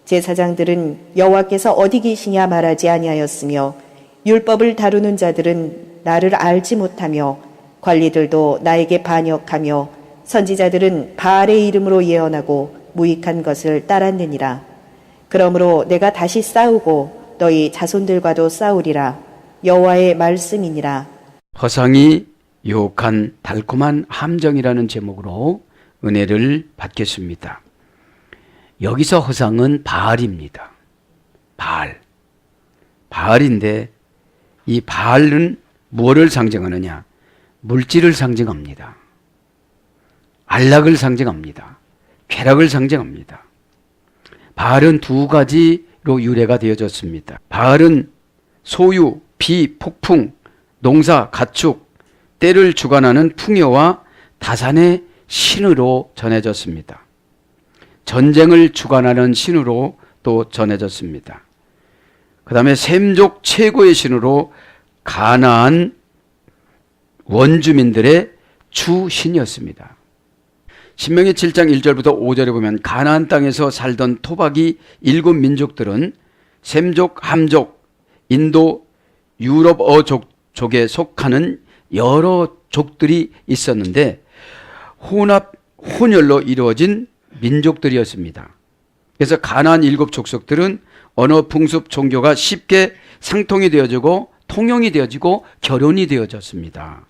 제사장들은 여호와께서 어디 계시냐 말하지 아니하였으며 율법을 다루는 자들은 나를 알지 못하며 관리들도 나에게 반역하며 선지자들은 바알의 이름으로 예언하고 무익한 것을 따랐느니라. 그러므로 내가 다시 싸우고 너희 자손들과도 싸우리라. 여호와의 말씀이니라. 허상이 유혹한 달콤한 함정이라는 제목으로 은혜를 받겠습니다. 여기서 허상은 바알입니다. 바알인데 이 바알은 무엇을 상징하느냐? 물질을 상징합니다. 안락을 상징합니다. 쾌락을 상징합니다. 바알은 두 가지로 유래가 되어졌습니다. 바알은 소유, 비, 폭풍, 농사, 가축, 때를 주관하는 풍요와 다산의 신으로 전해졌습니다. 전쟁을 주관하는 신으로 또 전해졌습니다. 그 다음에 셈족 최고의 신으로 가나안 원주민들의 주신이었습니다. 신명기 7장 1절부터 5절에 보면 가나안 땅에서 살던 토박이 7민족들은 셈족, 함족, 인도, 유럽어족에 속하는 여러 족들이 있었는데 혼혈로 이루어진 민족들이었습니다. 그래서 가나안 7족속들은 언어, 풍습, 종교가 쉽게 상통이 되어지고 통용이 되어지고 결혼이 되어졌습니다.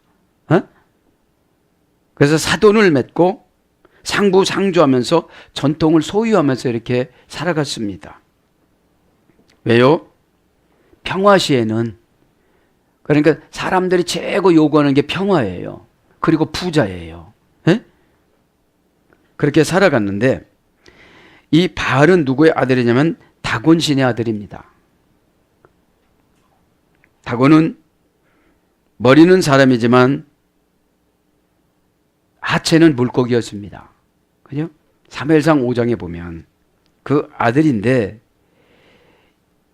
그래서 사돈을 맺고 상부상조하면서 전통을 소유하면서 이렇게 살아갔습니다. 왜요? 평화시에는, 그러니까 사람들이 최고 요구하는 게 평화예요. 그리고 부자예요. 그렇게 살아갔는데 이 바알은 누구의 아들이냐면 다곤 신의 아들입니다. 다곤은 머리는 사람이지만 하체는 물고기였습니다. 그죠? 사무엘상 5장에 보면 그 아들인데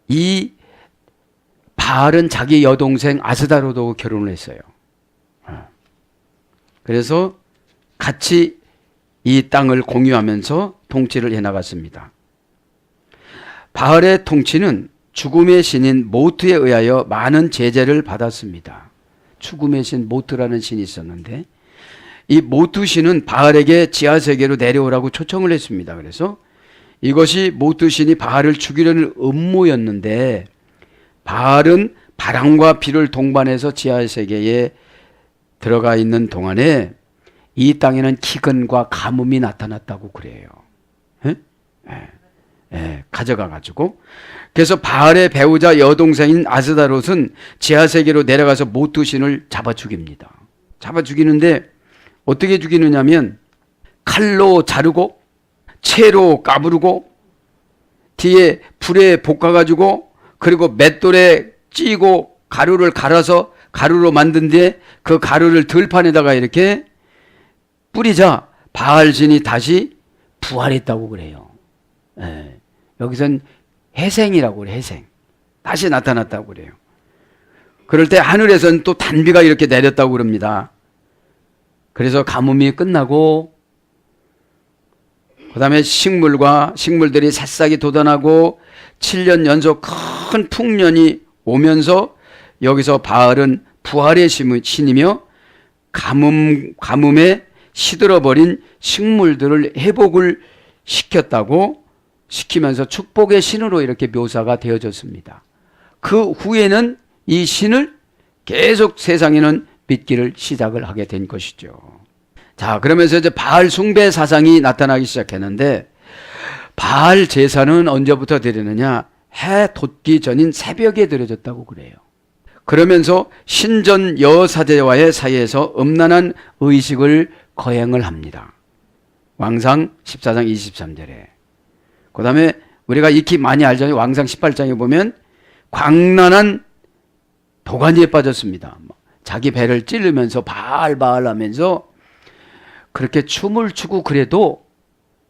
이 바알은 자기 여동생 아스다로도 결혼을 했어요. 그래서 같이 이 땅을 공유하면서 통치를 해나갔습니다. 바알의 통치는 죽음의 신인 모트에 의하여 많은 제재를 받았습니다. 죽음의 신 모트라는 신이 있었는데 이 모트 신은 바알에게 지하세계로 내려오라고 초청을 했습니다. 그래서 이것이 모트 신이 바알을 죽이려는 음모였는데 바알은 바람과 비를 동반해서 지하세계에 들어가 있는 동안에 이 땅에는 기근과 가뭄이 나타났다고 그래요. 가져가가지고. 그래서 바알의 배우자 여동생인 아스다롯은 지하세계로 내려가서 모트 신을 잡아 죽입니다. 잡아 죽이는데 어떻게 죽이느냐면 칼로 자르고 채로 까부르고 뒤에 불에 볶아가지고 그리고 맷돌에 찌고 가루를 갈아서 가루로 만든 뒤에 그 가루를 들판에다가 이렇게 뿌리자 바알신이 다시 부활했다고 그래요. 여기선 해생이라고 그래요. 해생. 다시 나타났다고 그래요. 그럴 때 하늘에서는 또 단비가 이렇게 내렸다고 그럽니다. 그래서 가뭄이 끝나고 그 다음에 식물들이 새싹이 돋아나고 7년 연속 큰 풍년이 오면서 여기서 바알은 부활의 신이며 가뭄에 시들어버린 식물들을 회복을 시키면서 축복의 신으로 이렇게 묘사가 되어졌습니다. 그 후에는 이 신을 계속 세상에는 믿기를 시작을 하게 된 것이죠. 자, 그러면서 이제 바알 숭배 사상이 나타나기 시작했는데 바알 제사는 언제부터 드리느냐? 해 돋기 전인 새벽에 드려졌다고 그래요. 그러면서 신전 여사제와의 사이에서 음란한 의식을 거행을 합니다. 왕상 14장 23절에. 그 다음에 우리가 익히 많이 알잖아요. 왕상 18장에 보면 광란한 도가니에 빠졌습니다. 자기 배를 찌르면서 바알 하면서 그렇게 춤을 추고 그래도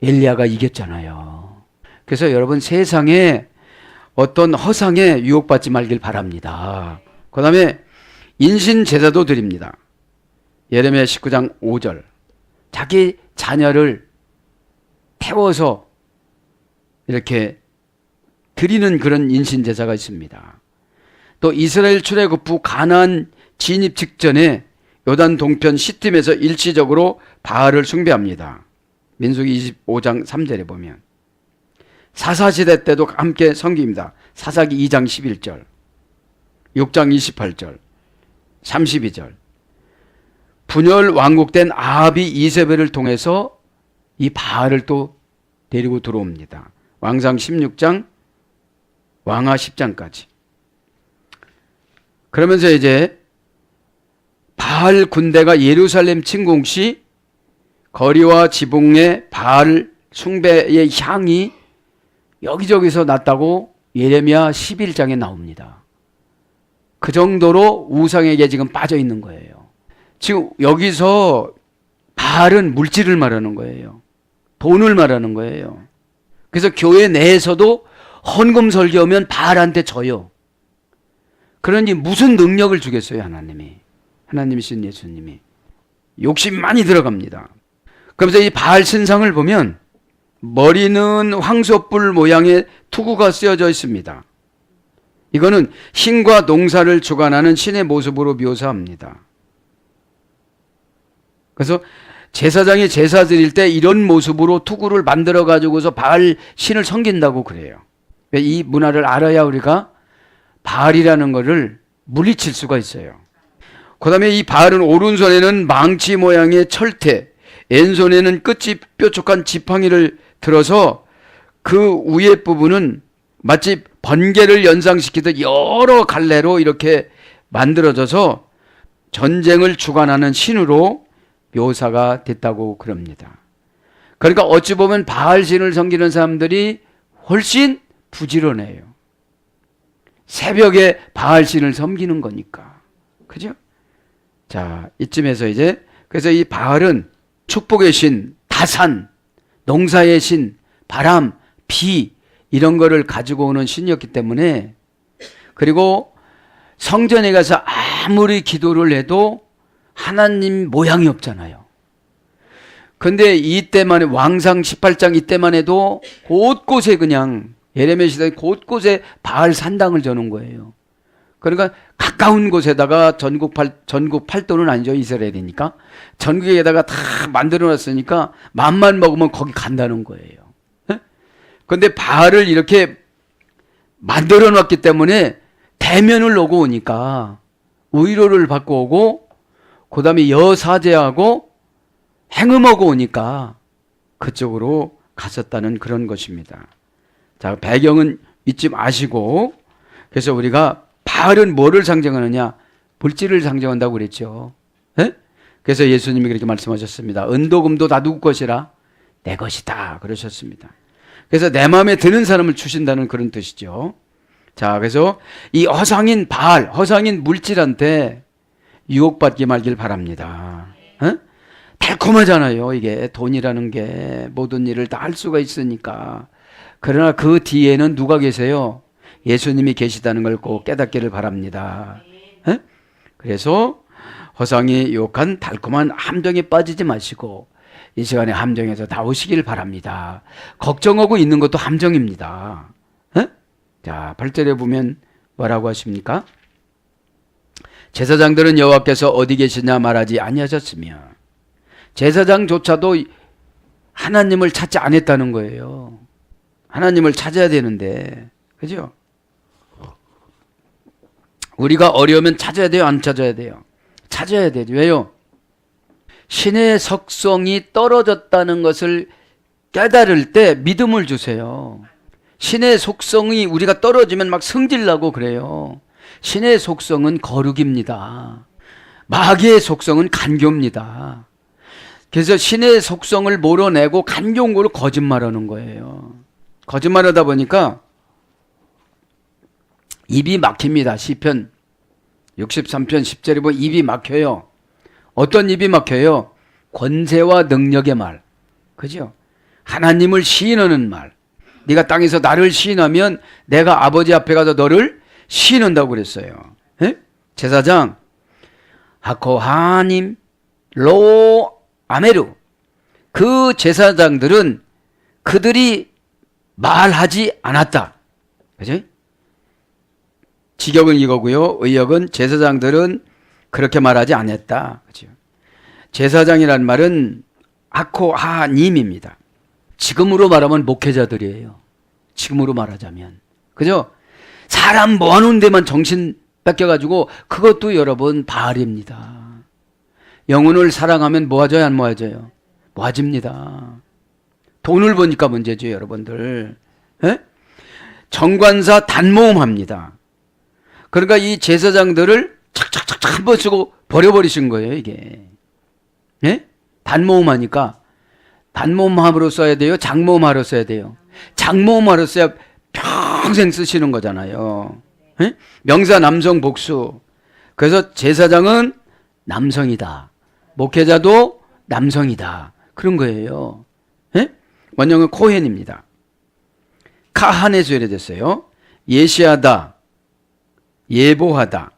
엘리야가 이겼잖아요. 그래서 여러분 세상에 어떤 허상에 유혹받지 말길 바랍니다. 그 다음에 인신제사도 드립니다. 예레미야 19장 5절. 자기 자녀를 태워서 이렇게 드리는 그런 인신제사가 있습니다. 또 이스라엘 출애굽 후 가나안 진입 직전에 요단 동편 시팀에서 일시적으로 바알을 숭배합니다. 민수기 25장 3절에 보면 사사시대 때도 함께 섬깁니다. 사사기 2장 11절, 6장 28절, 32절. 분열 왕국된 아합이 이세벨을 통해서 이 바알을 또 데리고 들어옵니다. 왕상 16장, 왕하 10장까지. 그러면서 이제 바알 군대가 예루살렘 침공 시 거리와 지붕의 바알 숭배의 향이 여기저기서 났다고 예레미야 11장에 나옵니다. 그 정도로 우상에게 지금 빠져 있는 거예요. 지금 여기서 바알은 물질을 말하는 거예요. 돈을 말하는 거예요. 그래서 교회 내에서도 헌금 설교하면 바알한테 져요. 그러니 무슨 능력을 주겠어요, 하나님이. 하나님이신 예수님이. 욕심이 많이 들어갑니다. 그러면서 이 바알 신상을 보면 머리는 황소뿔 모양의 투구가 쓰여져 있습니다. 이거는 신과 농사를 주관하는 신의 모습으로 묘사합니다. 그래서 제사장이 제사 드릴 때 이런 모습으로 투구를 만들어 가지고서 바알 신을 섬긴다고 그래요. 이 문화를 알아야 우리가 바알이라는 것을 물리칠 수가 있어요. 그 다음에 이 바알은 오른손에는 망치 모양의 철퇴, 왼손에는 끝이 뾰족한 지팡이를 들어서 그 위에 부분은 마치 번개를 연상시키듯 여러 갈래로 이렇게 만들어져서 전쟁을 주관하는 신으로 묘사가 됐다고 그럽니다. 그러니까 어찌 보면 바알신을 섬기는 사람들이 훨씬 부지런해요. 새벽에 바알신을 섬기는 거니까. 그죠? 자, 이쯤에서 이제 그래서 이 바알은 축복의 신, 다산, 농사의 신, 바람, 비 이런 거를 가지고 오는 신이었기 때문에 그리고 성전에 가서 아무리 기도를 해도 하나님 모양이 없잖아요. 근데 이때만 해 왕상 18장 이때만 해도 곳곳에 그냥 예레미야 시대에 곳곳에 바알 산당을 저는 거예요. 그러니까 가까운 곳에다가 전국 팔도는 아니죠. 이스라엘이니까. 전국에다가 다 만들어 놨으니까 맘만 먹으면 거기 간다는 거예요. 그런데 바알을 이렇게 만들어 놨기 때문에 대면을 오고 오니까 의로를 받고 오고 그 다음에 여사제하고 행음하고 오니까 그쪽으로 갔었다는 그런 것입니다. 자, 배경은 이쯤 아시고 그래서 우리가 바알은 뭐를 상징하느냐? 물질을 상징한다고 그랬죠. 에? 그래서 예수님이 그렇게 말씀하셨습니다. 은도금도 다 누구 것이라? 내 것이다 그러셨습니다. 그래서 내 마음에 드는 사람을 주신다는 그런 뜻이죠. 자, 그래서 이 허상인 바알, 허상인 물질한테 유혹받지 말길 바랍니다. 에? 달콤하잖아요. 이게 돈이라는 게 모든 일을 다 할 수가 있으니까. 그러나 그 뒤에는 누가 계세요? 예수님이 계시다는 걸 꼭 깨닫기를 바랍니다. 에? 그래서 허상이 유혹한 달콤한 함정에 빠지지 마시고 이 시간에 함정에서 나오시길 바랍니다. 걱정하고 있는 것도 함정입니다. 에? 자, 8절에 보면 뭐라고 하십니까? 제사장들은 여호와께서 어디 계시냐 말하지 아니하셨으며 제사장조차도 하나님을 찾지 않았다는 거예요. 하나님을 찾아야 되는데, 그죠? 우리가 어려우면 찾아야 돼요? 안 찾아야 돼요? 찾아야 되죠. 왜요? 신의 속성이 떨어졌다는 것을 깨달을 때 믿음을 주세요. 신의 속성이 우리가 떨어지면 막 승질나고 그래요. 신의 속성은 거룩입니다. 마귀의 속성은 간교입니다. 그래서 신의 속성을 몰아내고 간교한 걸 거짓말하는 거예요. 거짓말하다 보니까 입이 막힙니다. 시편 63편 10절에 보면 입이 막혀요. 어떤 입이 막혀요? 권세와 능력의 말. 그죠? 하나님을 시인하는 말. 네가 땅에서 나를 시인하면 내가 아버지 앞에 가서 너를 시인한다고 그랬어요. 에? 제사장 하코하님 로 아메루 그 제사장들은 그들이 말하지 않았다. 그죠? 직역은 이거고요. 의역은 제사장들은 그렇게 말하지 않았다. 그죠? 제사장이라는 말은 아코하님입니다. 지금으로 말하면 목회자들이에요. 지금으로 말하자면. 그죠? 사람 모아놓은 데만 정신 뺏겨가지고 그것도 여러분 바알입니다. 영혼을 사랑하면 모아져요, 안 모아져요? 모아집니다. 돈을 버니까 문제죠, 여러분들. 에? 정관사 단모음합니다. 그러니까 이 제사장들을 착착착착 한 번 쓰고 버려버리신 거예요, 이게. 예? 단모음하니까 단모음하러 써야 돼요? 장모음하러 써야 돼요? 장모음하러 써야 평생 쓰시는 거잖아요. 예? 명사 남성 복수. 그래서 제사장은 남성이다. 목회자도 남성이다. 그런 거예요. 예? 원형은 코헨입니다. 카한에서 유래됐어요. 예시하다, 예보하다,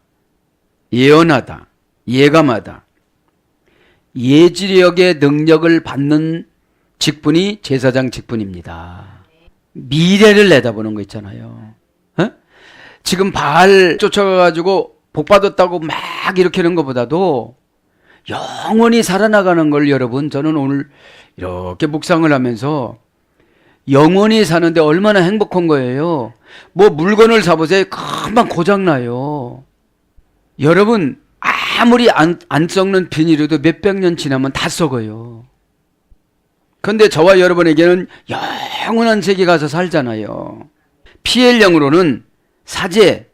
예언하다, 예감하다. 예지력의 능력을 받는 직분이 제사장 직분입니다. 미래를 내다보는 거 있잖아요. 어? 지금 바알 쫓아가가지고 복 받았다고 막 이렇게 하는 것보다도 영원히 살아나가는 걸 여러분, 저는 오늘 이렇게 묵상을 하면서 영원히 사는데 얼마나 행복한 거예요. 뭐 물건을 사보세요. 금방 고장나요. 여러분 아무리 안 썩는 비닐이라도 몇백 년 지나면 다 썩어요. 그런데 저와 여러분에게는 영원한 세계 가서 살잖아요. PL령으로는 사제,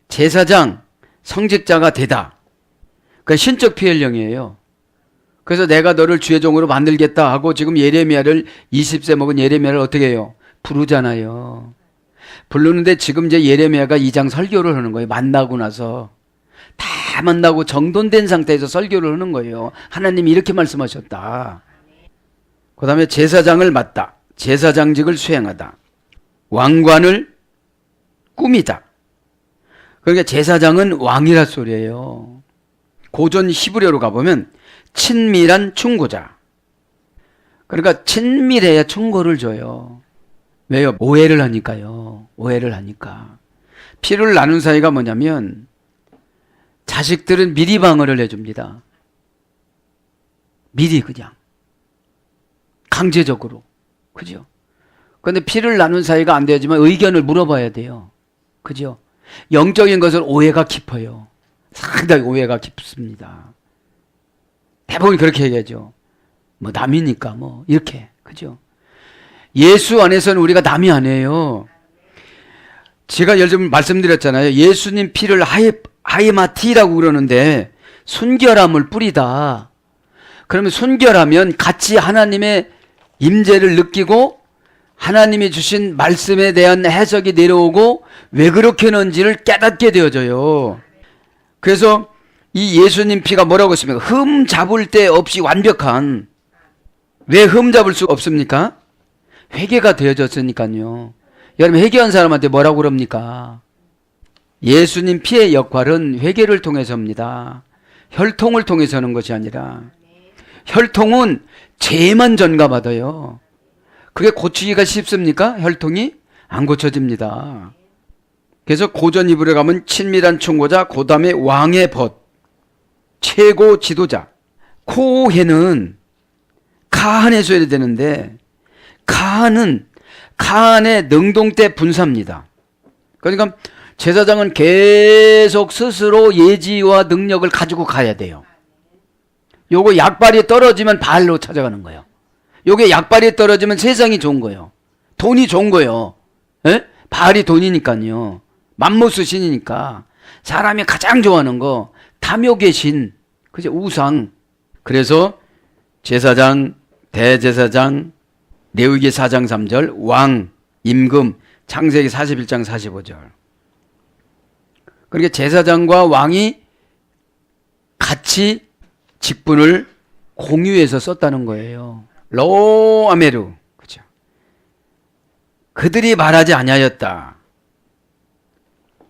제사장, 성직자가 되다. 그러니까 신적 PL령이에요. 그래서 내가 너를 주의 종으로 만들겠다 하고 지금 예레미야를 20세 먹은 예레미야를 어떻게 해요? 부르잖아요. 부르는데 지금 이제 예레미야가 2장 설교를 하는 거예요. 만나고 나서. 다 만나고 정돈된 상태에서 설교를 하는 거예요. 하나님이 이렇게 말씀하셨다. 그 다음에 제사장을 맡다. 제사장직을 수행하다. 왕관을 꾸미다. 그러니까 제사장은 왕이라 소리예요. 고전 히브리어로 가보면 친밀한 충고자. 그러니까 친밀해야 충고를 줘요. 왜요? 오해를 하니까요. 오해를 하니까. 피를 나눈 사이가 뭐냐면 자식들은 미리 방어를 해줍니다. 미리 그냥. 강제적으로. 그죠? 그런데 피를 나눈 사이가 안 되지만 의견을 물어봐야 돼요. 그죠? 영적인 것은 오해가 깊어요. 상당히 오해가 깊습니다. 대부분 그렇게 얘기하죠. 뭐 남이니까 뭐 이렇게. 그죠? 예수 안에서는 우리가 남이 아니에요. 제가 요즘 말씀드렸잖아요. 예수님 피를 하이마티라고 그러는데 순결함을 뿌리다. 그러면 순결하면 같이 하나님의 임재를 느끼고 하나님이 주신 말씀에 대한 해석이 내려오고 왜 그렇게 하는지를 깨닫게 되어져요. 그래서 이 예수님 피가 뭐라고 했습니까? 흠 잡을 데 없이 완벽한. 왜 흠 잡을 수 없습니까? 회개가 되어졌으니까요. 여러분 회개한 사람한테 뭐라고 그럽니까? 예수님 피의 역할은 회개를 통해서입니다. 혈통을 통해서 하는 것이 아니라. 혈통은 죄만 전가받아요. 그게 고치기가 쉽습니까? 혈통이? 안 고쳐집니다. 그래서 고전 히브리에 가면 친밀한 충고자, 그 다음에 왕의 벗, 최고 지도자. 코헨은 카한에서 해야 되는데 카한의 능동태 분사입니다. 그러니까 제사장은 계속 스스로 예지와 능력을 가지고 가야 돼요. 요거 약발이 떨어지면 바알로 찾아가는 거예요. 요게 약발이 떨어지면 세상이 좋은 거예요. 돈이 좋은 거예요. 에? 바알이 돈이니까요. 맘모스 신이니까. 사람이 가장 좋아하는 거 탐욕의 신, 그죠? 우상. 그래서 제사장, 대제사장, 레위기 4장 3절, 왕, 임금, 창세기 41장 45절. 그러니까 제사장과 왕이 같이 직분을 공유해서 썼다는 거예요. 로 아메루. 그죠? 그들이 말하지 아니하였다.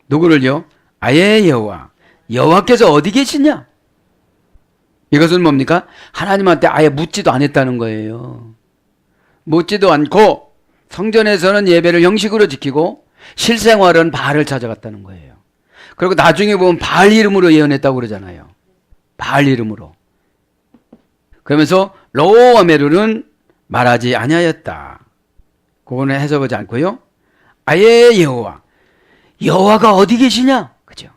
누구를요? 아예 여호와. 여호와께서 어디 계시냐? 이것은 뭡니까? 하나님한테 아예 묻지도 않았다는 거예요. 묻지도 않고 성전에서는 예배를 형식으로 지키고 실생활은 바알을 찾아갔다는 거예요. 그리고 나중에 보면 바알 이름으로 예언했다고 그러잖아요. 바알 이름으로. 그러면서 로와 메루는 말하지 아니하였다. 그거는 해석하지 않고요. 아예 여호와. 여호와가 어디 계시냐? 그죠?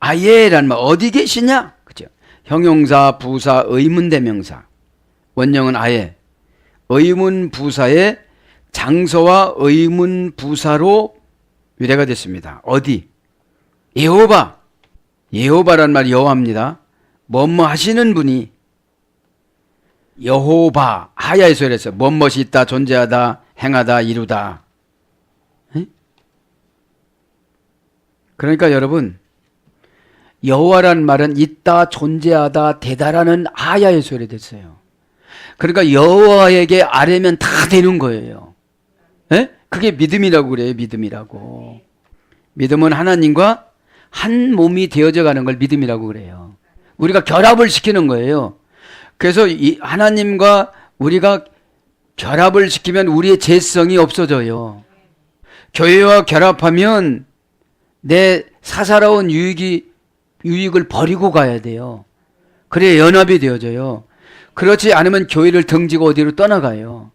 아예라는 말 어디 계시냐? 그죠? 형용사, 부사, 의문대명사. 원형은 아예. 의문부사의 장소와 의문부사로 유래가 됐습니다. 어디? 여호와. 여호와란 말이 여호와입니다. 뭐뭐 하시는 분이 여호바 하야에서 이랬어요. 뭐뭇이 있다, 존재하다, 행하다, 이루다. 에? 그러니까 여러분, 여호와란 말은 있다, 존재하다, 되다라는 하야에서 이랬어요. 그러니까 여호와에게 아뢰면 다 되는 거예요. 에? 그게 믿음이라고 그래요. 믿음이라고. 믿음은 하나님과 한 몸이 되어져 가는 걸 믿음이라고 그래요. 우리가 결합을 시키는 거예요. 그래서 이 하나님과 우리가 결합을 시키면 우리의 죄성이 없어져요. 교회와 결합하면 내 사사로운 유익을 버리고 가야 돼요. 그래야 연합이 되어져요. 그렇지 않으면 교회를 등지고 어디로 떠나가요.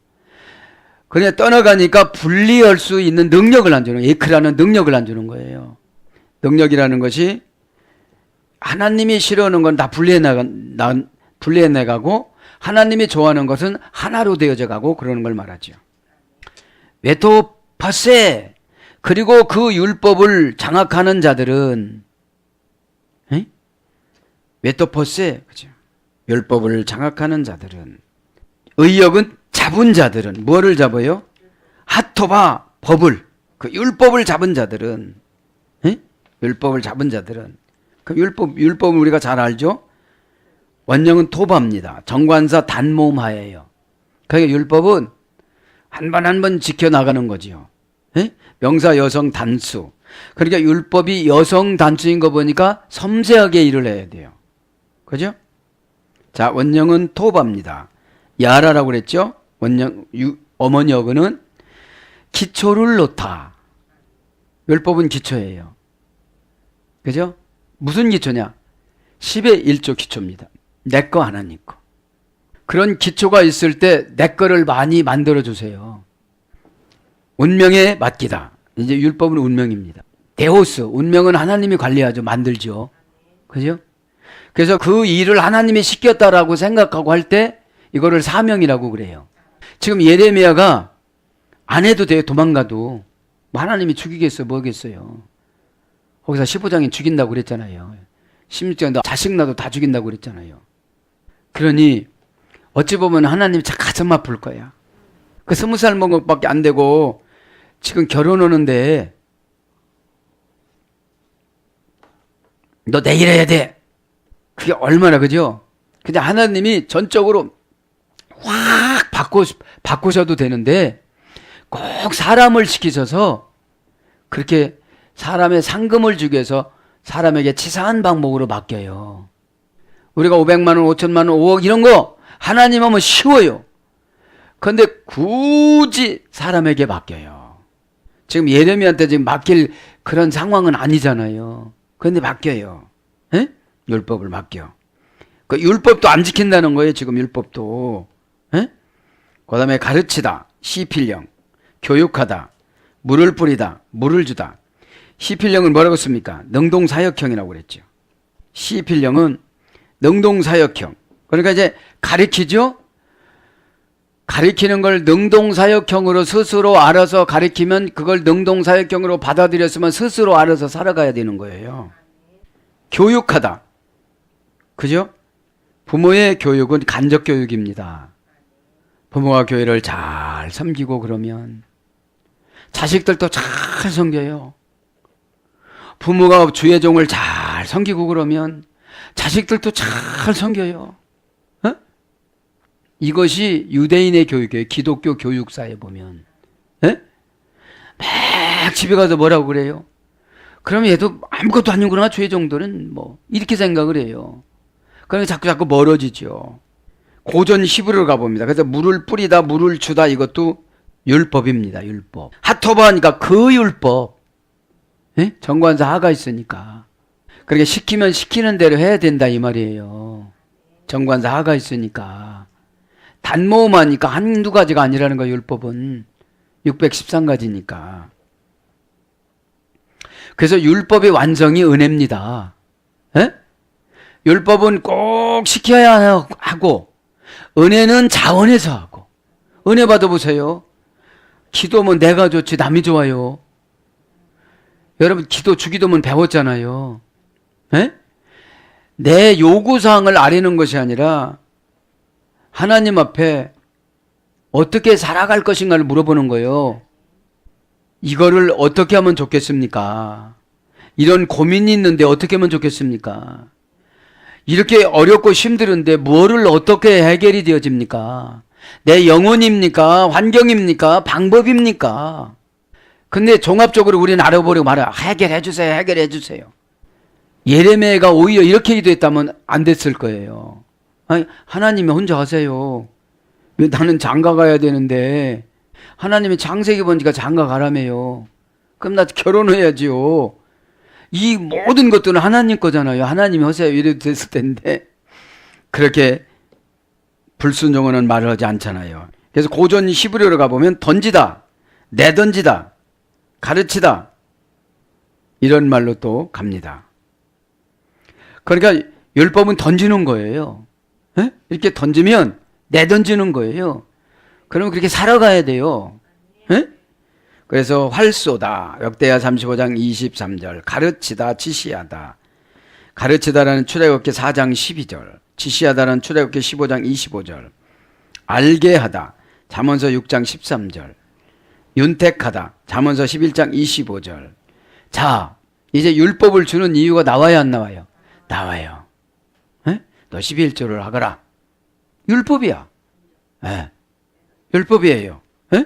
그냥 떠나가니까 분리할 수 있는 능력을 안 주는 거예요. 에크라는 능력을 안 주는 거예요. 능력이라는 것이 하나님이 싫어하는 건 다 분리해내가고 하나님이 좋아하는 것은 하나로 되어져 가고 그러는 걸 말하죠. 메토파세. 그리고 그 율법을 장악하는 자들은 메토파세. 그죠? 율법을 장악하는 자들은 의역은 잡은 자들은 뭐를 잡아요? 하토바 법을 그 율법을 잡은 자들은 율법을 잡은 자들은 그 율법은 우리가 잘 알죠? 원형은 토바입니다. 정관사 단모음하예요. 그러니까 율법은 한 번 한 번 지켜나가는 거지요. 명사 여성 단수. 그러니까 율법이 여성 단수인 거 보니까 섬세하게 일을 해야 돼요. 그죠? 자, 원형은 토바입니다. 야라라고 그랬죠? 어머니 어근은 기초를 놓다. 율법은 기초예요. 그죠? 무슨 기초냐? 10의 1조 기초입니다. 내 거 하나님 거. 그런 기초가 있을 때 내 거를 많이 만들어주세요. 운명에 맡기다. 이제 율법은 운명입니다. 데오스, 운명은 하나님이 관리하죠. 만들죠. 그죠? 그래서 그 일을 하나님이 시켰다라고 생각하고 할 때 이거를 사명이라고 그래요. 지금 예레미야가 안 해도 돼요. 도망가도. 뭐 하나님이 죽이겠어요. 뭐겠어요. 거기서 15장에 죽인다고 그랬잖아요. 16장에 자식 나도 다 죽인다고 그랬잖아요. 그러니 어찌 보면 하나님이 참 가슴 아플 거야. 그 20살 먹은 것밖에 안 되고 지금 결혼하는데 너 내일 해야 돼. 그게 얼마나 그죠? 근데 하나님이 전적으로 확 바꾸셔도 되는데 꼭 사람을 시키셔서 그렇게 사람의 상금을 주기 위해서 사람에게 치사한 방법으로 맡겨요. 우리가 500만 원, 5천만 원, 5억 이런 거 하나님 하면 쉬워요. 그런데 굳이 사람에게 맡겨요. 지금 예레미야한테 지금 맡길 그런 상황은 아니잖아요. 그런데 맡겨요. 에? 율법을 맡겨. 그 율법도 안 지킨다는 거예요. 지금 율법도. 에? 그 다음에 가르치다, 시필령, 교육하다, 물을 뿌리다, 물을 주다. 시필령은 뭐라고 씁니까? 능동사역형이라고 그랬죠. 시필령은 능동사역형. 그러니까 이제 가르치죠? 가르치는 걸 능동사역형으로 스스로 알아서 가르치면 그걸 능동사역형으로 받아들였으면 스스로 알아서 살아가야 되는 거예요. 교육하다. 그죠? 부모의 교육은 간접교육입니다. 부모가 교회를 잘 섬기고 그러면 자식들도 잘 섬겨요. 부모가 주의 종을 잘 섬기고 그러면 자식들도 잘 섬겨요. 어? 이것이 유대인의 교육이에요. 기독교 교육사에 보면. 에? 막 집에 가서 뭐라고 그래요? 그러면 얘도 아무것도 아니구나. 주의 종들은 뭐 이렇게 생각을 해요. 그러니까 자꾸 멀어지죠. 고전 히브리로 가봅니다. 그래서 물을 뿌리다, 물을 주다 이것도 율법입니다. 율법. 하토바니까 그 율법. 예? 정관사 하가 있으니까. 그렇게 시키면 시키는 대로 해야 된다 이 말이에요. 정관사 하가 있으니까. 단모음하니까 한두 가지가 아니라는 거예요. 율법은 613가지니까. 그래서 율법의 완성이 은혜입니다. 예? 율법은 꼭 시켜야 하고 은혜는 자원해서 하고. 은혜 받아보세요. 기도면 내가 좋지 남이 좋아요. 여러분 기도 주기도문 배웠잖아요. 예? 내 요구사항을 아뢰는 것이 아니라 하나님 앞에 어떻게 살아갈 것인가를 물어보는 거예요. 이거를 어떻게 하면 좋겠습니까? 이런 고민이 있는데 어떻게 하면 좋겠습니까? 이렇게 어렵고 힘들은데 뭐를 어떻게 해결이 되어집니까? 내 영혼입니까? 환경입니까? 방법입니까? 근데 종합적으로 우리는 알아보려고 말해요. 해결해 주세요. 해결해 주세요. 예레미야가 오히려 이렇게 기도했다면 안 됐을 거예요. 아니, 하나님이 혼자 하세요. 왜 나는 장가 가야 되는데 하나님이 창세기 보니까 장가 가라며요. 그럼 나 결혼해야지요. 이 모든 것들은 하나님 거잖아요. 하나님이 하세요. 이래도 됐을 텐데 그렇게 불순종하는 말을 하지 않잖아요. 그래서 고전 히브리어로 가보면 던지다, 내던지다, 가르치다 이런 말로 또 갑니다. 그러니까 율법은 던지는 거예요. 에? 이렇게 던지면 내던지는 거예요. 그러면 그렇게 살아가야 돼요. 에? 그래서 활쏘다 역대하 35장 23절 가르치다 지시하다. 가르치다라는 출애굽기 4장 12절 지시하다라는 출애굽기 15장 25절 알게 하다 잠언서 6장 13절 윤택하다 잠언서 11장 25절. 자 이제 율법을 주는 이유가 나와야 안 나와요? 나와요. 에? 너 11조를 하거라. 율법이야. 에. 율법이에요. 에?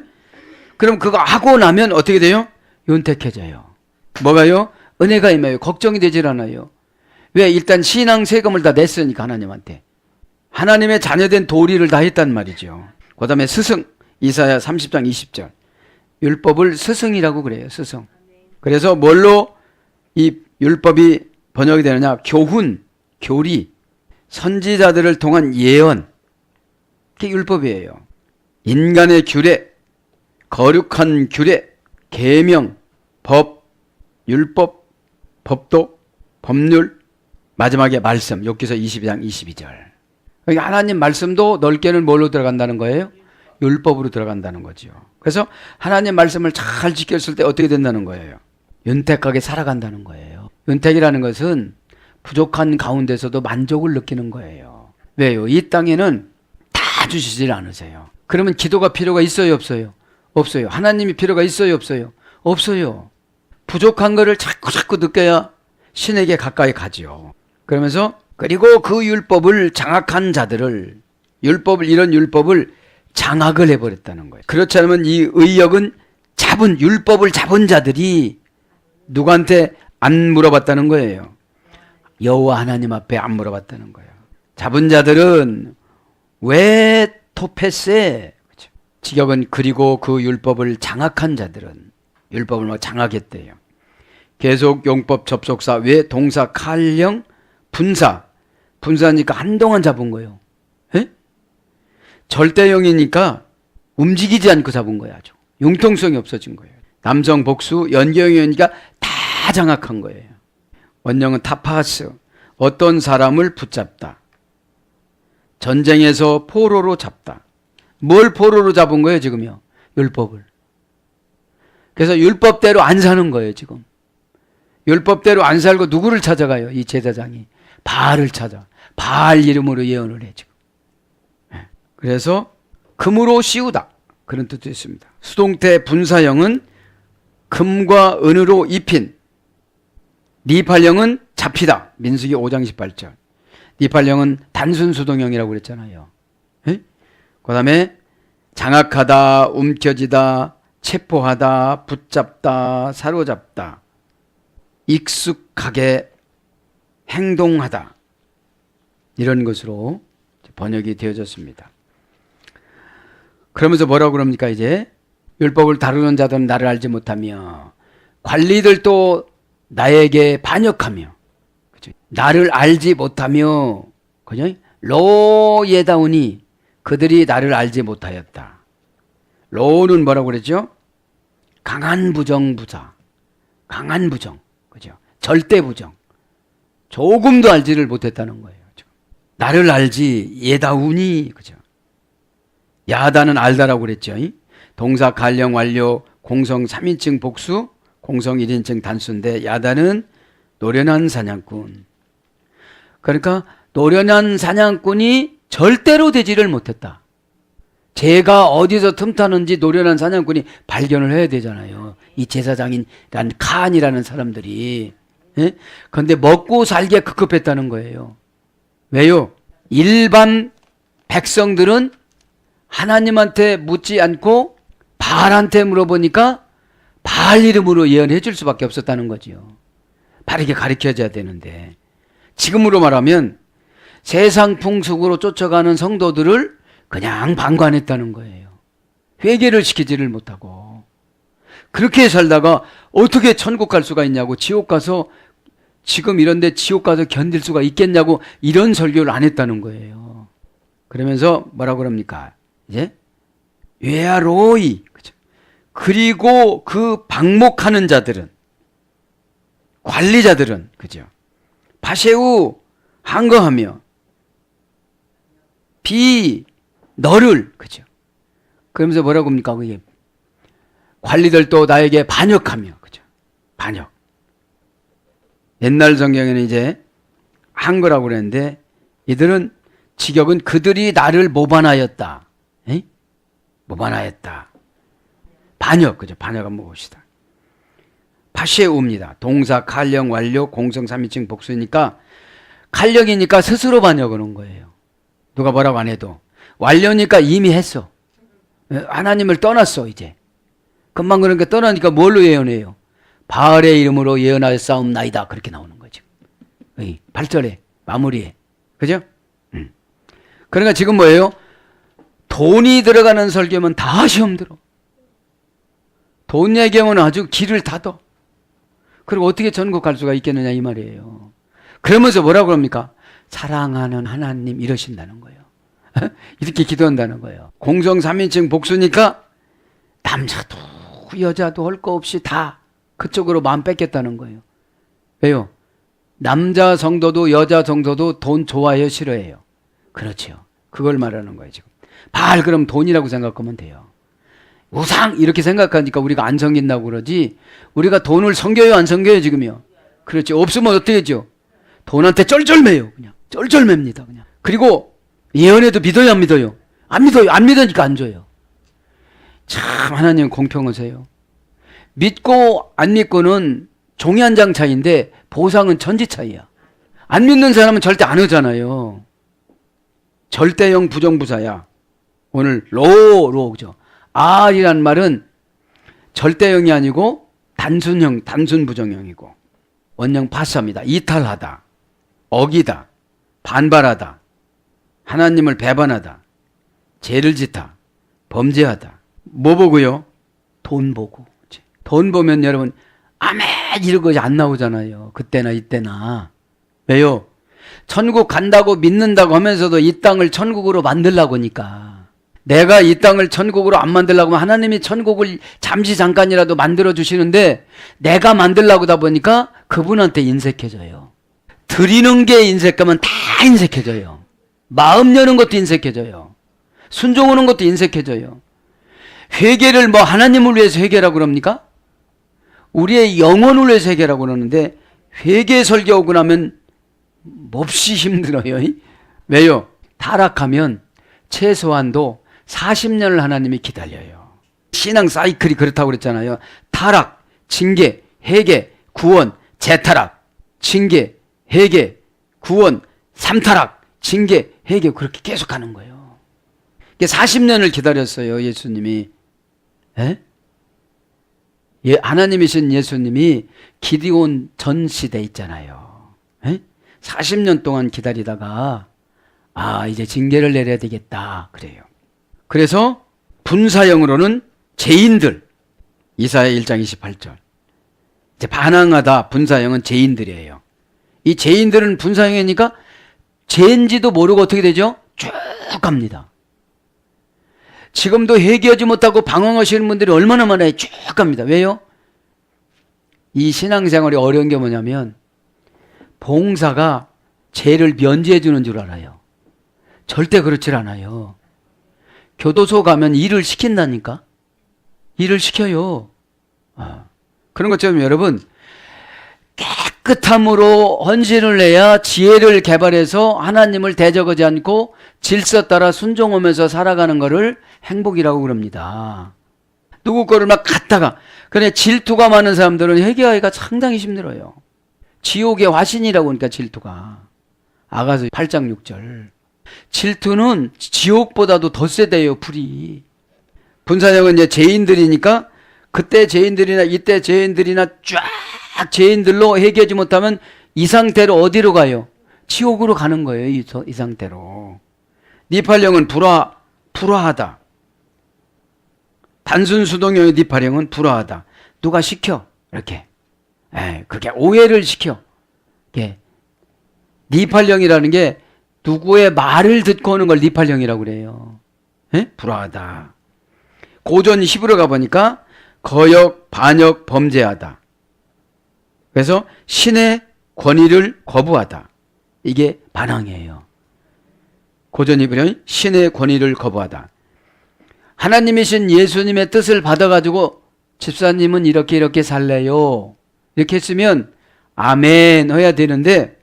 그럼 그거 하고 나면 어떻게 돼요? 윤택해져요. 뭐가요? 은혜가 임해요. 걱정이 되질 않아요. 왜? 일단 신앙 세금을 다 냈으니까 하나님한테. 하나님의 자녀된 도리를 다 했단 말이죠. 그 다음에 스승 이사야 30장 20절 율법을 스승이라고 그래요. 스승. 그래서 뭘로 이 율법이 번역이 되느냐? 교훈, 교리, 선지자들을 통한 예언. 그게 율법이에요. 인간의 규례, 거룩한 규례, 계명, 법, 율법, 법도, 법률, 마지막에 말씀, 욥기서 22장 22절. 그러니까 하나님 말씀도 넓게는 뭘로 들어간다는 거예요? 율법으로 들어간다는 거죠. 그래서 하나님 말씀을 잘 지켰을 때 어떻게 된다는 거예요? 윤택하게 살아간다는 거예요. 윤택이라는 것은 부족한 가운데서도 만족을 느끼는 거예요. 왜요? 이 땅에는 다 주시질 않으세요. 그러면 기도가 필요가 있어요, 없어요? 없어요. 하나님이 필요가 있어요, 없어요? 없어요. 부족한 거를 자꾸 느껴야 신에게 가까이 가지요. 그러면서 그리고 그 율법을 장악한 자들을 이런 율법을 장악을 해버렸다는 거예요. 그렇지 않으면 이 의역은 율법을 잡은 자들이 누구한테 안 물어봤다는 거예요. 여호와 하나님 앞에 안 물어봤다는 거예요. 잡은 자들은 왜 토페스에 그렇죠. 직역은 그리고 그 율법을 장악한 자들은 율법을 막 장악했대요. 계속 용법 접속사 왜 동사 칼령 분사니까 한동안 잡은 거예요. 에? 절대형이니까 움직이지 않고 잡은 거예요. 아주 융통성이 없어진 거예요. 남성 복수 연경이니까 다 장악한 거예요. 원형은 타파스 어떤 사람을 붙잡다. 전쟁에서 포로로 잡다. 뭘 포로로 잡은 거예요 지금요? 율법을. 그래서 율법대로 안 사는 거예요 지금. 율법대로 안 살고 누구를 찾아가요? 이 제사장이 바알을 찾아. 바알 이름으로 예언을 해 지금. 그래서 금으로 씌우다 그런 뜻도 있습니다. 수동태 분사형은 금과 은으로 입힌. 니팔형은 잡히다. 민수기 5장 18절. 니팔형은 단순 수동형이라고 그랬잖아요. 그 다음에 장악하다, 움켜쥐다, 체포하다, 붙잡다, 사로잡다, 익숙하게 행동하다. 이런 것으로 번역이 되어졌습니다. 그러면서 뭐라고 그럽니까 이제? 율법을 다루는 자들은 나를 알지 못하며 관리들도 나에게 반역하며, 그죠? 나를 알지 못하며, 그죠? 로예다우니 그들이 나를 알지 못하였다. 로는 뭐라고 그랬죠? 강한 부정부사, 강한 부정, 그죠? 절대 부정. 조금도 알지를 못했다는 거예요. 지금. 나를 알지 예다우니, 그죠? 야다는 알다라고 그랬죠. 동사 갈령 완료, 공성 3인칭 복수, 공성 1인칭 단수인데 야다는 노련한 사냥꾼. 그러니까 노련한 사냥꾼이 절대로 되지를 못했다. 제가 어디서 틈타는지 노련한 사냥꾼이 발견을 해야 되잖아요. 이 제사장이란 칸이라는 사람들이. 예? 그런데 먹고 살기에 급급했다는 거예요. 왜요? 일반 백성들은 하나님한테 묻지 않고 바알한테 물어보니까 바알 이름으로 예언해 줄 수밖에 없었다는 거지요. 바르게 가르쳐줘야 되는데, 지금으로 말하면 세상 풍속으로 쫓아가는 성도들을 그냥 방관했다는 거예요. 회개를 시키지를 못하고. 그렇게 살다가 어떻게 천국 갈 수가 있냐고, 지옥 가서, 지금 이런데 지옥 가서 견딜 수가 있겠냐고, 이런 설교를 안 했다는 거예요. 그러면서 뭐라고 그럽니까? 이제 외아로이, 그죠? 그리고 그 방목하는 자들은, 관리자들은, 그죠? 바세우 항거하며 비 너를, 그죠? 그러면서 뭐라고 합니까? 그게 관리들도 나에게 반역하며, 그죠? 반역. 옛날 성경에는 이제 한 거라고 그랬는데, 이들은 직역은 그들이 나를 모반하였다. 에? 모반하였다. 반역, 그죠? 반역 한번 봅시다. 파시에우입니다. 동사 칼령 완료 공성 3인칭 복수니까 칼령이니까 스스로 반역하는 거예요. 누가 뭐라고 안 해도. 완료니까 이미 했어. 하나님을 떠났어 이제. 금방 그러니까 떠나니까 뭘로 예언해요? 바알의 이름으로 예언하였사옵나이다. 그렇게 나오는 거죠. 8절에 마무리에. 그죠? 그러니까 지금 뭐예요? 돈이 들어가는 설교면 다 시험 들어. 돈 얘기하면 아주 길을 닫어. 그리고 어떻게 전국 갈 수가 있겠느냐 이 말이에요. 그러면서 뭐라고 합니까? 사랑하는 하나님 이러신다는 거예요. 이렇게 기도한다는 거예요. 공성 3인칭 복수니까 남자도 여자도 할 거 없이 다 그쪽으로 마음 뺏겠다는 거예요. 왜요? 남자 성도도 여자 성도도 돈 좋아해요, 싫어해요? 그렇죠. 그걸 말하는 거예요 지금. 바알 그럼 돈이라고 생각하면 돼요. 우상 이렇게 생각하니까 우리가 안 섬긴다고 그러지, 우리가 돈을 섬겨요 안 섬겨요 지금요? 그렇지. 없으면 어떻게 하죠? 돈한테 쩔쩔매요. 그냥 쩔쩔맵니다 그냥. 그리고 예언해도 믿어요 안 믿어요? 안 믿어요. 안 믿으니까 안 줘요. 참 하나님 공평하세요. 믿고 안 믿고는 종이 한 장 차이인데 보상은 천지 차이야. 안 믿는 사람은 절대 안 하잖아요. 절대형 부정부사야. 오늘 로로 그죠? R이란 말은 절대형이 아니고 단순형, 단순 부정형이고, 원형 파사입니다. 이탈하다, 어기다, 반발하다, 하나님을 배반하다, 죄를 짓다, 범죄하다. 뭐 보고요? 돈 보고. 돈 보면 여러분 아메 이러고 안 나오잖아요. 그때나 이때나. 왜요? 천국 간다고 믿는다고 하면서도 이 땅을 천국으로 만들려고 하니까. 내가 이 땅을 천국으로 안 만들려고 하면 하나님이 천국을 잠시 잠깐이라도 만들어 주시는데 내가 만들려고 하다 보니까 그분한테 인색해져요. 드리는 게 인색하면 다 인색해져요. 마음 여는 것도 인색해져요. 순종하는 것도 인색해져요. 회개를 뭐 하나님을 위해서 회개라고 그럽니까? 우리의 영혼을 위해서 회개라고 그러는데 회개 설교하고 나면 몹시 힘들어요. 왜요? 타락하면 최소한도 40년을 하나님이 기다려요. 신앙 사이클이 그렇다고 그랬잖아요. 타락, 징계, 회개, 구원, 재타락, 징계, 회개, 구원, 삼타락, 징계, 회개 그렇게 계속 가는 거예요. 40년을 기다렸어요. 예수님이. 에? 하나님이신 예수님이 기드온 전 시대 있잖아요. 에? 40년 동안 기다리다가 이제 징계를 내려야 되겠다 그래요. 그래서 분사형으로는 죄인들. 이사야 1장 28절. 이제 반항하다 분사형은 죄인들이에요. 이 죄인들은 분사형이니까 죄인지도 모르고 어떻게 되죠? 쭉 갑니다. 지금도 회개하지 못하고 방황하시는 분들이 얼마나 많아요? 쭉 갑니다. 왜요? 이 신앙생활이 어려운 게 뭐냐면 봉사가 죄를 면제해 주는 줄 알아요. 절대 그렇지 않아요. 교도소 가면 일을 시킨다니까? 일을 시켜요. 그런 것처럼 여러분, 깨끗함으로 헌신을 해야 지혜를 개발해서 하나님을 대적하지 않고 질서 따라 순종하면서 살아가는 것을 행복이라고 그럽니다. 누구 거를 막 갖다가, 그래 질투가 많은 사람들은 회개하기가 상당히 힘들어요. 지옥의 화신이라고 하니까 질투가. 아가서 8장 6절. 질투는 지옥보다도 더 세대요, 불이. 분사형은 이제 죄인들이니까 그때 죄인들이나 이때 죄인들이나 쫙 죄인들로 회개하지 못하면 이 상태로 어디로 가요? 지옥으로 가는 거예요, 이 상태로. 니팔령은 불화하다. 단순 수동형의 니팔령은 불화하다. 누가 시켜? 이렇게. 그게 오해를 시켜. 니팔령이라는 게 누구의 말을 듣고 오는 걸 니팔령이라고 그래요. 불화하다. 고전 히브리어 가보니까 거역, 반역, 범죄하다. 그래서 신의 권위를 거부하다. 이게 반항이에요. 고전 히브리어는 신의 권위를 거부하다. 하나님이신 예수님의 뜻을 받아가지고 집사님은 이렇게 살래요. 이렇게 했으면 아멘 해야 되는데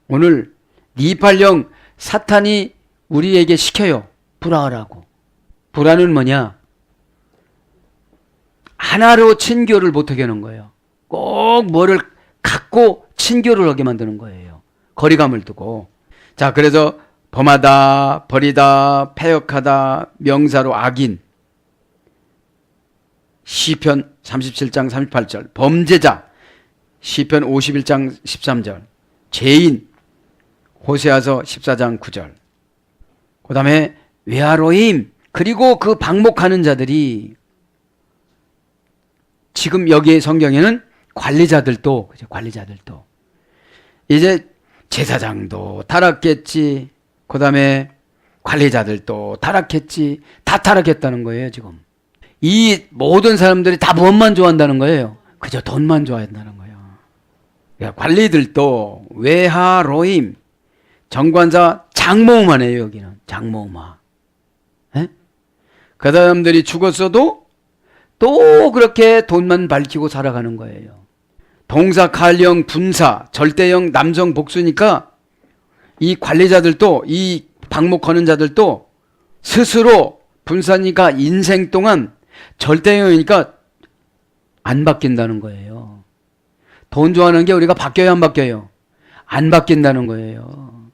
오늘 니팔령 사탄이 우리에게 시켜요. 불화하라고. 불화는 뭐냐? 하나로 친교를 못하게 하는 거예요. 꼭 뭐를 갖고 친교를 하게 만드는 거예요. 거리감을 두고. 자, 그래서 범하다, 버리다, 패역하다, 명사로 악인. 시편 37장 38절. 범죄자. 시편 51장 13절. 죄인. 호세아서 14장 9절. 그 다음에 외아로임. 그리고 그 방목하는 자들이 지금 여기 성경에는 관리자들도 이제 제사장도 타락했지. 그 다음에 관리자들도 타락했지. 다 타락했다는 거예요, 지금. 이 모든 사람들이 다 무엇만 좋아한다는 거예요? 그저 돈만 좋아한다는 거예요. 그러니까 관리들도 외하로임. 정관사 장모음하네요, 여기는. 장모음하. 그 사람들이 죽었어도 또 그렇게 돈만 밝히고 살아가는 거예요. 동사, 칼령, 분사, 절대형, 남성 복수니까 이 관리자들도 이 방목하는 자들도 스스로 분사니까 인생 동안 절대형이니까 안 바뀐다는 거예요. 돈 좋아하는 게 우리가 바뀌어요, 안 바뀌어요? 안 바뀐다는 거예요.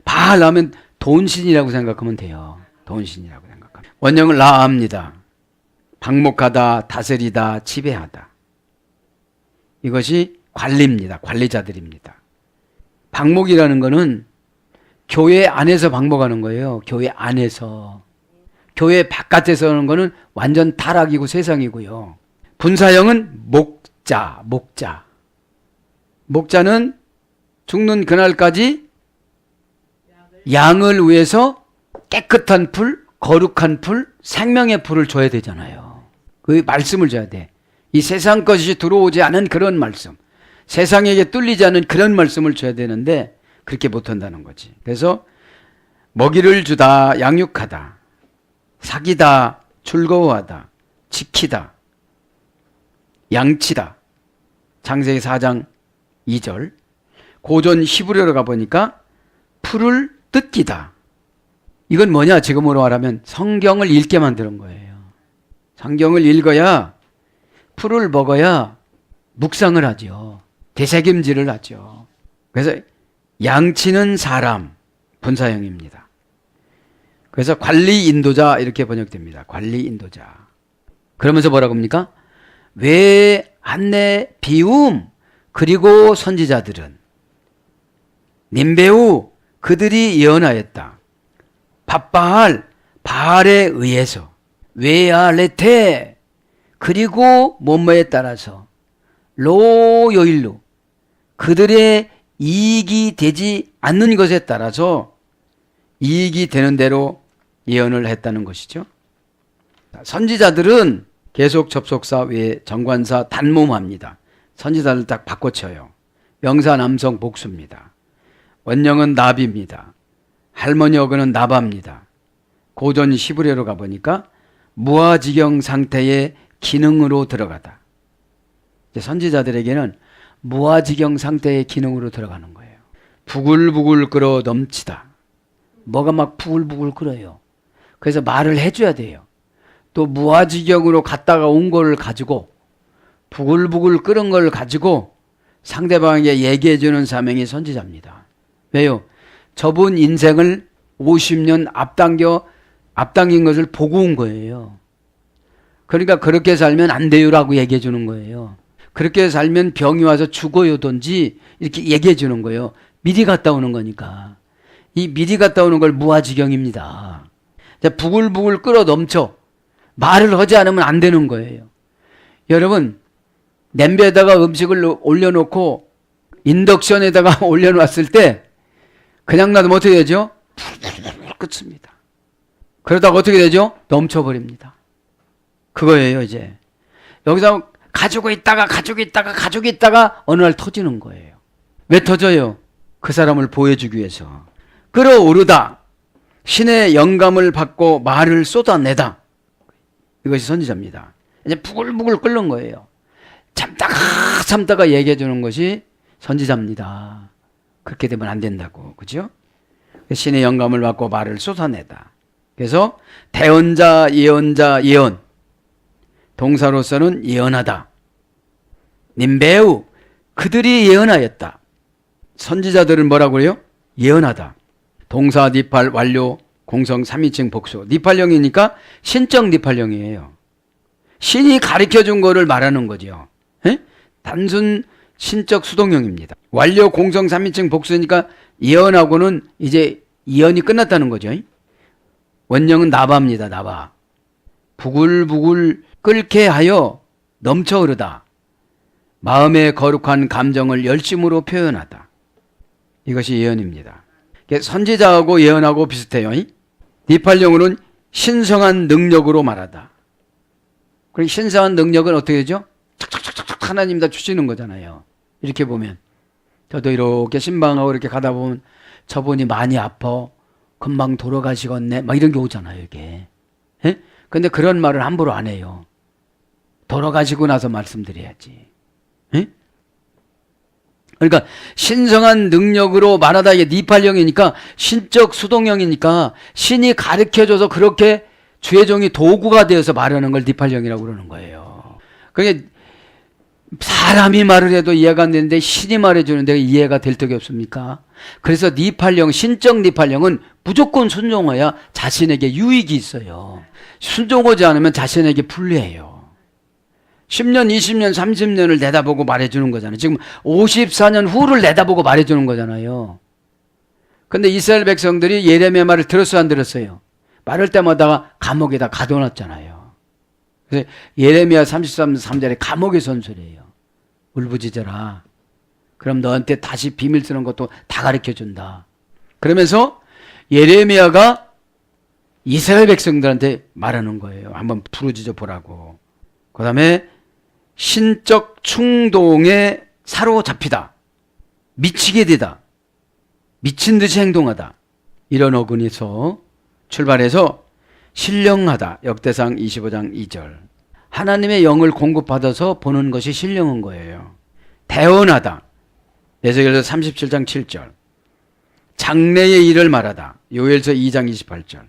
바알하면 돈신이라고 생각하면 돼요. 돈신이라고 생각하면. 원형은 라합니다. 방목하다, 다스리다, 지배하다. 이것이 관리입니다. 관리자들입니다. 방목이라는 것은 교회 안에서 방목하는 거예요. 교회 안에서. 교회 바깥에서 하는 것은 완전 타락이고 세상이고요. 분사형은 목자. 목자는 죽는 그날까지 양을 위해서 깨끗한 풀, 거룩한 풀, 생명의 풀을 줘야 되잖아요. 그 말씀을 줘야 돼. 이 세상 것이 들어오지 않은 그런 말씀, 세상에게 뚫리지 않은 그런 말씀을 줘야 되는데 그렇게 못한다는 거지. 그래서 먹이를 주다, 양육하다, 사귀다, 즐거워하다, 지키다, 양치다. 창세기 4장 2절. 고전 히브리어로 가보니까 풀을 뜯기다. 이건 뭐냐? 지금으로 말하면 성경을 읽게 만드는 거예요. 성경을 읽어야, 풀을 먹어야 묵상을 하죠. 되새김질을 하죠. 그래서 양치는 사람, 분사형입니다. 그래서 관리 인도자 이렇게 번역됩니다. 관리 인도자. 그러면서 뭐라고 합니까? 외, 한내, 비움, 그리고 선지자들은 닌베우, 그들이 예언하였다. 바알, 바알에 의해서. 외아레테 그리고 뭐뭐에 따라서 로요일루 그들의 이익이 되지 않는 것에 따라서 이익이 되는 대로 예언을 했다는 것이죠. 선지자들은 계속 접속사 외에 정관사 단모합니다. 선지자를 딱 바꿔쳐요. 명사 남성 복수입니다. 원형은 나비입니다. 할머니 어근은 나바입니다. 고전 히브리어로 가보니까 무아지경 상태의 기능으로 들어가다. 이제 선지자들에게는 무아지경 상태의 기능으로 들어가는 거예요. 부글부글 끓어 넘치다. 뭐가 막 부글부글 끓어요. 그래서 말을 해줘야 돼요. 또 무아지경으로 갔다가 온 걸 가지고 부글부글 끓은 걸 가지고 상대방에게 얘기해주는 사명이 선지자입니다. 왜요? 저분 인생을 50년 앞당긴 것을 보고 온 거예요. 그러니까 그렇게 살면 안 돼요라고 얘기해 주는 거예요. 그렇게 살면 병이 와서 죽어요든지 이렇게 얘기해 주는 거예요. 미리 갔다 오는 거니까. 이 미리 갔다 오는 걸 무아지경입니다. 부글부글 끓어 넘쳐 말을 하지 않으면 안 되는 거예요. 여러분 냄비에다가 음식을 올려놓고 인덕션에다가 올려놨을 때 그냥 놔두면 어떻게 되죠? 풀풀풀 끓습니다. 그러다가 어떻게 되죠? 넘쳐버립니다. 그거예요 이제. 여기서 가지고 있다가 어느 날 터지는 거예요. 왜 터져요? 그 사람을 보여주기 위해서. 끌어오르다. 신의 영감을 받고 말을 쏟아내다. 이것이 선지자입니다. 이제 부글부글 끓는 거예요. 참다가 얘기해 주는 것이 선지자입니다. 그렇게 되면 안 된다고. 그죠? 신의 영감을 받고 말을 쏟아내다. 그래서 대언자, 예언자, 예언. 동사로서는 예언하다. 님배우 그들이 예언하였다. 선지자들은 뭐라고 그래요? 예언하다. 동사 니팔 완료 공성 3인칭 복수. 니팔령이니까 신적 니팔령이에요. 신이 가르쳐준 거를 말하는 거죠. 에? 단순 신적 수동형입니다. 완료 공성 3인칭 복수니까 예언하고는 이제 예언이 끝났다는 거죠. 원형은 나바입니다. 나바. 부글부글 끓게 하여 넘쳐 흐르다. 마음의 거룩한 감정을 열심으로 표현하다. 이것이 예언입니다. 선지자하고 예언하고 비슷해요. 니팔령으로는 신성한 능력으로 말하다. 그리고 신성한 능력은 어떻게 되죠? 착착착착 하나님 다 주시는 거잖아요. 이렇게 보면 저도 이렇게 신방하고 이렇게 가다 보면 저분이 많이 아파 금방 돌아가시겠네 막 이런 게 오잖아요. 이게. 예? 근데 그런 말을 함부로 안 해요. 돌아가시고 나서 말씀드려야지. 예? 그러니까 신성한 능력으로 말하다. 이게 니팔령이니까 신적 수동형이니까 신이 가르쳐줘서 그렇게 주의 종이 도구가 되어서 말하는 걸 니팔령이라고 그러는 거예요. 그게 사람이 말을 해도 이해가 안 되는데 신이 말해주는데 이해가 될 적이 없습니까? 그래서 니팔령, 신적 니팔령은 무조건 순종해야 자신에게 유익이 있어요. 순종하지 않으면 자신에게 불리해요. 10년, 20년, 30년을 내다보고 말해주는 거잖아요. 지금 54년 후를 내다보고 말해주는 거잖아요. 근데 이스라엘 백성들이 예레미야 말을 들었어요, 안 들었어요? 말할 때마다 감옥에다 가둬놨잖아요. 그래서 예레미야 33절에 감옥의 선수래요. 울부짖어라. 그럼 너한테 다시 비밀 쓰는 것도 다 가르쳐준다. 그러면서 예레미야가 이스라엘 백성들한테 말하는 거예요. 한번 부르짖어 보라고. 그 다음에 신적 충동에 사로잡히다. 미치게 되다. 미친 듯이 행동하다. 이런 어근에서 출발해서 신령하다. 역대상 25장 2절. 하나님의 영을 공급받아서 보는 것이 신령한 거예요. 대언하다. 에스겔서 37장 7절. 장래의 일을 말하다. 요엘서 2장 28절.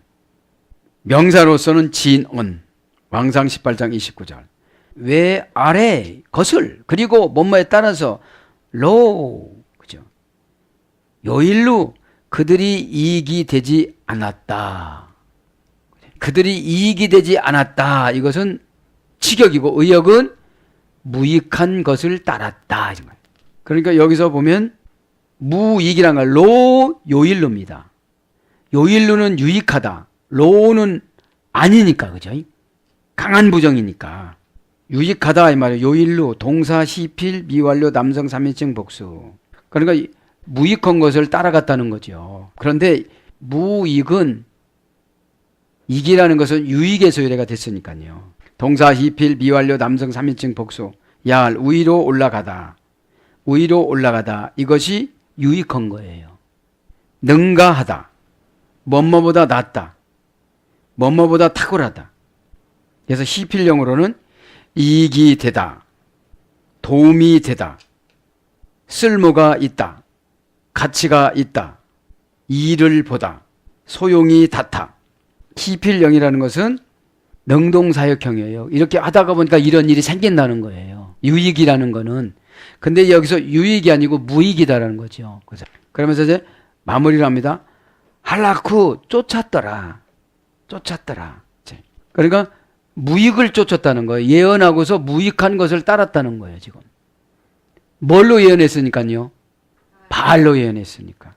명사로서는 진언. 왕상 18장 29절. 왜 아래 것을 그리고 뭐뭐에 따라서 로 그죠? 요일로 그들이 이익이 되지 않았다. 그들이 이익이 되지 않았다. 이것은 직역이고 의역은 무익한 것을 따랐다. 그러니까 여기서 보면 무익이란 건 로 요일로입니다. 요일로는 유익하다. 로는 아니니까 그죠? 강한 부정이니까. 유익하다 이 말이에요. 요일루, 동사, 시필, 미완료, 남성 3인칭 복수. 그러니까 무익한 것을 따라갔다는 거죠. 그런데 무익은 이기라는 것은 유익에서 유래가 됐으니까요. 동사, 시필, 미완료, 남성 3인칭 복수. 야할, 위로 올라가다. 위로 올라가다. 이것이 유익한 거예요. 능가하다. 뭐뭐보다 낫다. 뭐뭐보다 탁월하다. 그래서 시필형으로는 이익이 되다. 도움이 되다. 쓸모가 있다. 가치가 있다. 이를 보다. 소용이 닿다. 시필형이라는 것은 능동사역형이에요. 이렇게 하다가 보니까 이런 일이 생긴다는 거예요. 유익이라는 거는. 근데 여기서 유익이 아니고 무익이다라는 거죠. 그러면서 이제 마무리를 합니다. 할라쿠 쫓았더라. 쫓았더라. 그러니까 무익을 쫓았다는 거예요. 예언하고서 무익한 것을 따랐다는 거예요, 지금. 뭘로 예언했으니까요? 바알로 예언했으니까.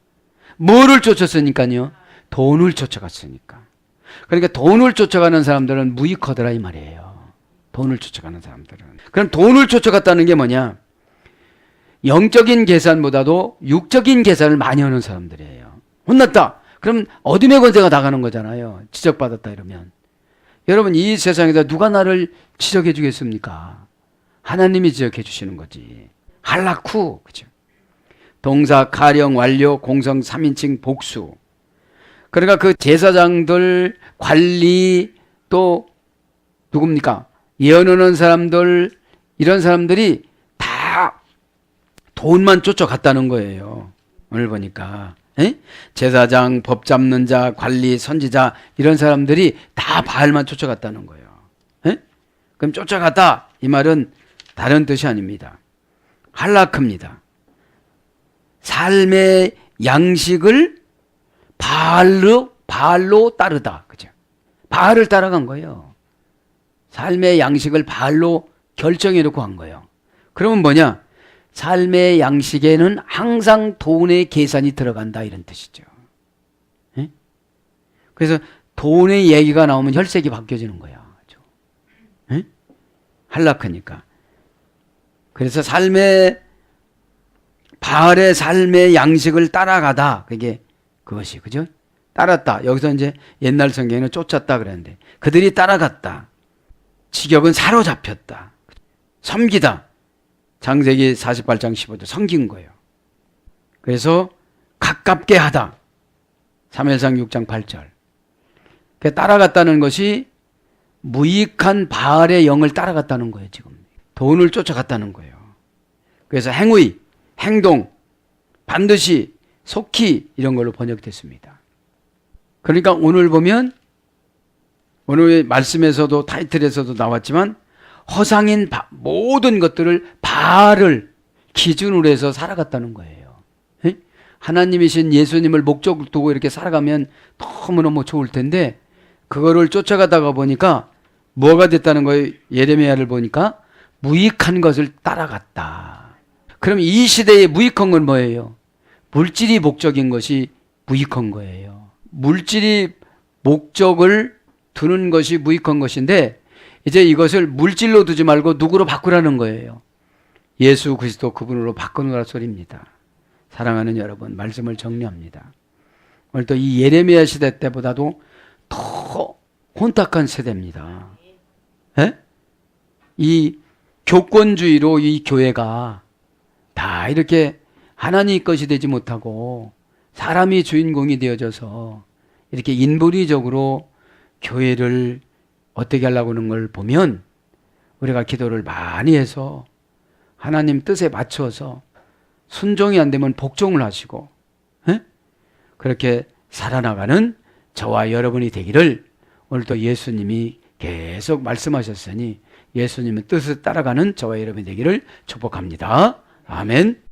뭐를 쫓았으니까요? 돈을 쫓아갔으니까. 그러니까 돈을 쫓아가는 사람들은 무익하더라 이 말이에요. 돈을 쫓아가는 사람들은. 그럼 돈을 쫓아갔다는 게 뭐냐? 영적인 계산보다도 육적인 계산을 많이 하는 사람들이에요. 혼났다. 그럼 어둠의 권세가 나가는 거잖아요. 지적받았다 이러면. 여러분 이 세상에서 누가 나를 지적해 주겠습니까? 하나님이 지적해 주시는 거지. 할라쿠. 그죠? 동사, 가령, 완료, 공성, 3인칭, 복수. 그러니까 그 제사장들, 관리, 또 누굽니까? 예언하는 사람들, 이런 사람들이 다 돈만 쫓아갔다는 거예요. 오늘 보니까. 에? 제사장, 법 잡는 자, 관리, 선지자 이런 사람들이 다 바알만 쫓아갔다는 거예요. 에? 그럼 쫓아갔다 이 말은 다른 뜻이 아닙니다. 할라크입니다. 삶의 양식을 바알로 따르다. 그죠? 바알을 따라간 거예요. 삶의 양식을 바알로 결정해 놓고 한 거예요. 그러면 뭐냐? 삶의 양식에는 항상 돈의 계산이 들어간다 이런 뜻이죠. 에? 그래서 돈의 얘기가 나오면 혈색이 바뀌어지는 거야. 에? 할라크니까. 그래서 바알의 삶의 양식을 따라가다. 그게 그것이 그죠? 따랐다. 여기서 이제 옛날 성경에는 쫓았다 그랬는데 그들이 따라갔다. 직역은 사로잡혔다. 섬기다. 창세기 48장 15절 섬긴 거예요. 그래서 가깝게 하다. 사무엘상 6장 8절. 따라갔다는 것이 무익한 바알의 영을 따라갔다는 거예요. 지금 돈을 쫓아갔다는 거예요. 그래서 행위, 행동, 반드시, 속히 이런 걸로 번역됐습니다. 그러니까 오늘 보면 오늘 말씀에서도 타이틀에서도 나왔지만 허상인 모든 것들을 바알을 기준으로 해서 살아갔다는 거예요. 에? 하나님이신 예수님을 목적으로 두고 이렇게 살아가면 너무너무 좋을 텐데 그거를 쫓아가다가 보니까 뭐가 됐다는 거예요? 예레미야를 보니까 무익한 것을 따라갔다. 그럼 이 시대에 무익한 건 뭐예요? 물질이 목적인 것이 무익한 거예요. 물질이 목적을 두는 것이 무익한 것인데 이제 이것을 물질로 두지 말고 누구로 바꾸라는 거예요. 예수 그리스도 그분으로 바꾸는 소리입니다. 사랑하는 여러분, 말씀을 정리합니다. 오늘 또 이 예레미야 시대 때보다도 더 혼탁한 세대입니다. 에? 이 교권주의로 이 교회가 다 이렇게 하나님 것이 되지 못하고 사람이 주인공이 되어져서 이렇게 인본주의적으로 교회를 어떻게 하려고 하는 걸 보면 우리가 기도를 많이 해서 하나님 뜻에 맞춰서 순종이 안 되면 복종을 하시고 에? 그렇게 살아나가는 저와 여러분이 되기를 오늘도 예수님이 계속 말씀하셨으니 예수님의 뜻을 따라가는 저와 여러분이 되기를 축복합니다. 아멘.